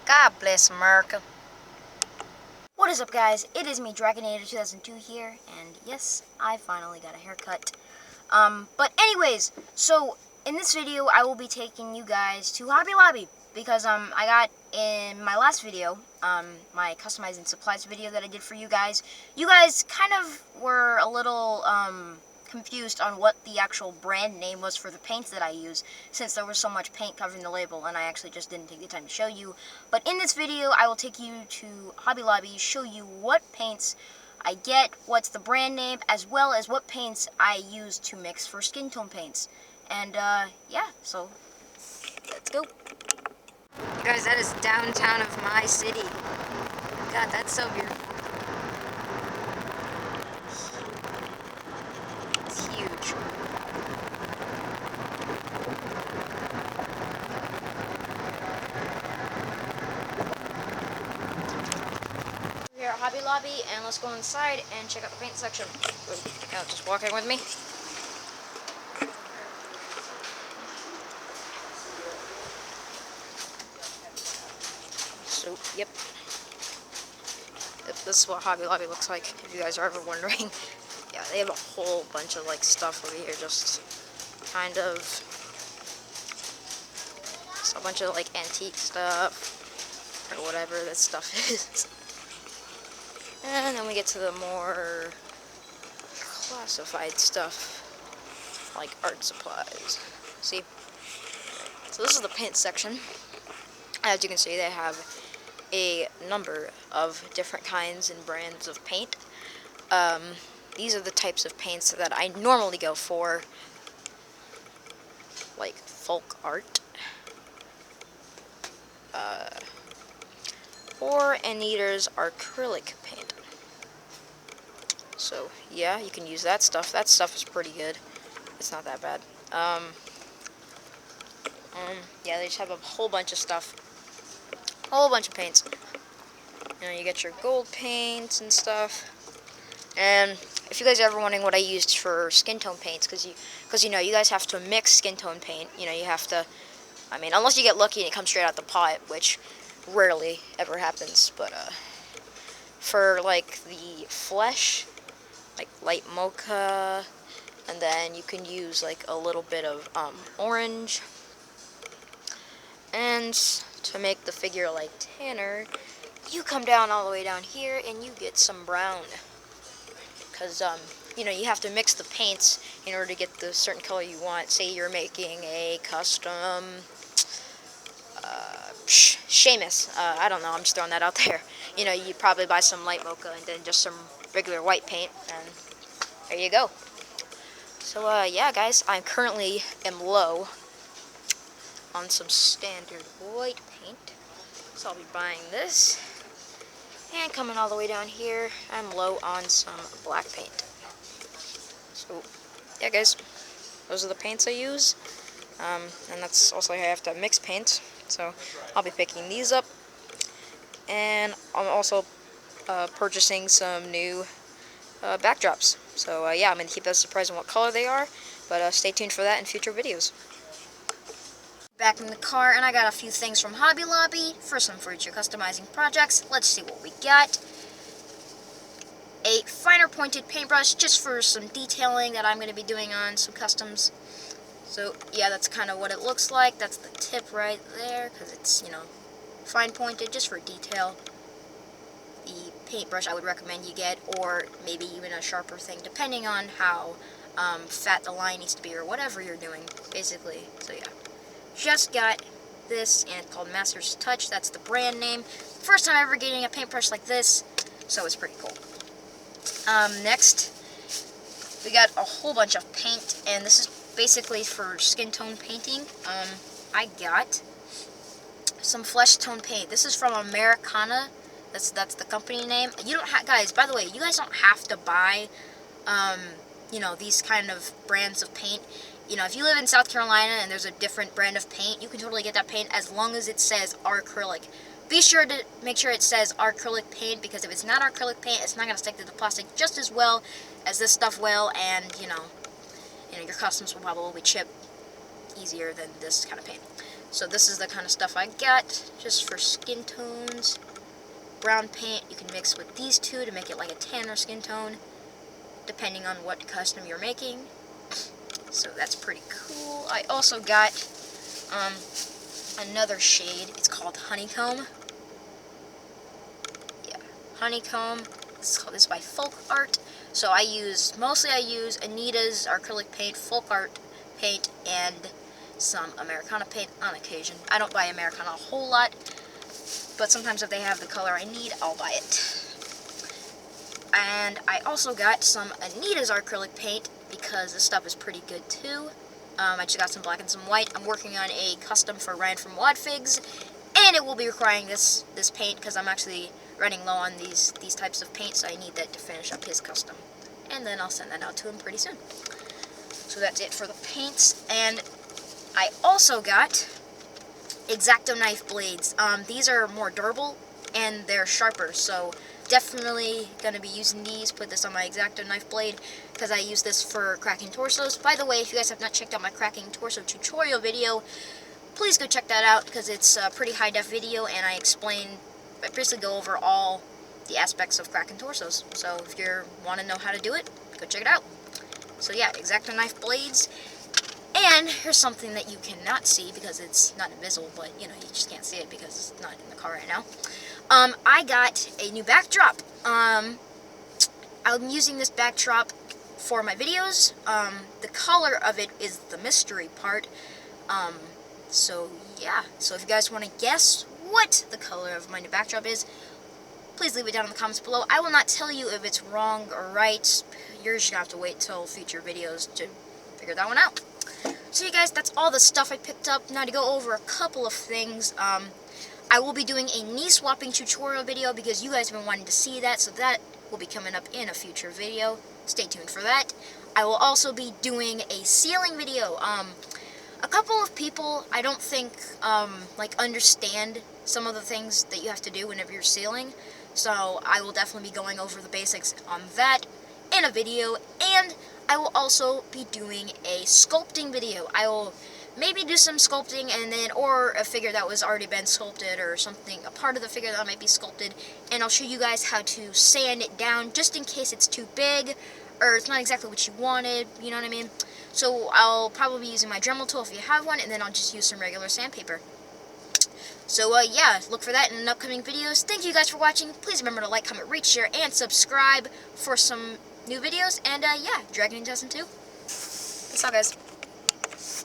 God bless America. What is up, guys? It is me, Dragonator2002 here, and yes, I finally got a haircut. But anyways, so in this video, I will be taking you guys to Hobby Lobby because I got in my last video, my customizing supplies video that I did for you guys. You guys kind of were a little confused on what the actual brand name was for the paints that I use, since there was so much paint covering the label and I actually just didn't take the time to show you. But in this video, I will take you to Hobby Lobby, show you what paints I get, what's the brand name, as well as what paints I use to mix for skin tone paints. And yeah, so let's go. You guys, that is downtown of my city. God, that's so beautiful. It's huge. We're here at Hobby Lobby, and let's go inside and check out the paint section. Just walking with me. So, yep. This is what Hobby Lobby looks like, if you guys are ever wondering. Yeah, they have a whole bunch of, like, stuff over here, just kind of, just a bunch of, like, antique stuff, or whatever this stuff is. And then we get to the more classified stuff, like art supplies. See? So this is the paint section. As you can see, they have a number of different kinds and brands of paint. These are the types of paints that I normally go for, like folk art, or Anita's acrylic paint. So yeah, you can use that stuff. That stuff is pretty good. It's not that bad. Yeah, they just have a whole bunch of stuff. A whole bunch of paints. You know, you get your gold paints and stuff. And if you guys are ever wondering what I used for skin tone paints, because you know, you guys have to mix skin tone paint. You know, you have to, I mean, unless you get lucky and it comes straight out the pot, which rarely ever happens. But for like the flesh, like light mocha, and then you can use like a little bit of orange. And to make the figure like tanner, you come down all the way down here and you get some brown. Because, you know, you have to mix the paints in order to get the certain color you want. Say you're making a custom Seamus. I don't know, I'm just throwing that out there. You know, you probably buy some light mocha and then just some regular white paint, and there you go. So, yeah, guys, I currently am low on some standard white paint, so I'll be buying this. And coming all the way down here, I'm low on some black paint. So, yeah, guys, those are the paints I use. And that's also how I have to mix paints. So, I'll be picking these up. And I'm also purchasing some new backdrops. So, yeah, I'm going to keep that a surprise on what color they are. But stay tuned for that in future videos. Back in the car, and I got a few things from Hobby Lobby for some future customizing projects. Let's see what we got. A finer pointed paintbrush just for some detailing that I'm going to be doing on some customs. So yeah, that's kind of what it looks like. That's the tip right there, because it's, you know, fine pointed just for detail. The paintbrush I would recommend you get, or maybe even a sharper thing, depending on how fat the line needs to be or whatever you're doing, basically. So yeah. Just got this, and it's called Master's Touch. That's the brand name. First time ever getting a paintbrush like this, so it's pretty cool. Next, we got a whole bunch of paint, and this is basically for skin tone painting. I got some flesh tone paint. This is from Americana. That's the company name. You don't have, guys, by the way, you guys don't have to buy, you know, these kind of brands of paint. You know, if you live in South Carolina and there's a different brand of paint, you can totally get that paint as long as it says acrylic. Be sure to make sure it says acrylic paint, because if it's not acrylic paint, it's not going to stick to the plastic just as well as this stuff will, and, you know, your customs will probably chip easier than this kind of paint. So this is the kind of stuff I got, just for skin tones. Brown paint, you can mix with these two to make it like a tanner skin tone, depending on what custom you're making. So that's pretty cool. I also got another shade. It's called Honeycomb. Yeah, Honeycomb. This is by Folk Art. So mostly I use Anita's acrylic paint, Folk Art paint, and some Americana paint on occasion. I don't buy Americana a whole lot, but sometimes if they have the color I need, I'll buy it. And I also got some Anita's acrylic paint because this stuff is pretty good too. I just got some black and some white. I'm working on a custom for Ryan from Wadfigs, and it will be requiring this paint because I'm actually running low on these types of paint, so I need that to finish up his custom. And then I'll send that out to him pretty soon. So that's it for the paints. And I also got X-Acto knife blades. These are more durable and they're sharper, so definitely gonna be using these. Put this on my X-Acto knife blade because I use this for cracking torsos. By the way, if you guys have not checked out my cracking torso tutorial video, please go check that out because it's a pretty high def video, and I basically go over all the aspects of cracking torsos. So if you want to know how to do it, go check it out. So yeah, X-Acto knife blades. And here's something that you cannot see because it's not invisible, but you know, you just can't see it because it's not in the car right now. I got a new backdrop. I'm using this backdrop for my videos. The color of it is the mystery part. So yeah, so if you guys want to guess what the color of my new backdrop is, please leave it down in the comments below. I will not tell you if it's wrong or right. You're just gonna have to wait till future videos to figure that one out. So you guys, that's all the stuff I picked up. Now to go over a couple of things. I will be doing a knee swapping tutorial video because you guys have been wanting to see that, so that will be coming up in a future video. Stay tuned for that. I will also be doing a sealing video. A couple of people, I don't think, understand some of the things that you have to do whenever you're sealing. So I will definitely be going over the basics on that in a video, and I will also be doing a sculpting video. I will maybe do some sculpting or a figure that was already been sculpted or something, a part of the figure that might be sculpted, and I'll show you guys how to sand it down just in case it's too big or it's not exactly what you wanted, you know what I mean? So I'll probably be using my Dremel tool if you have one, and then I'll just use some regular sandpaper. So yeah, look for that in upcoming videos. Thank you guys for watching. Please remember to like, comment, rate, share, and subscribe for some new videos. And yeah, Dragon in 2002. Peace out, guys.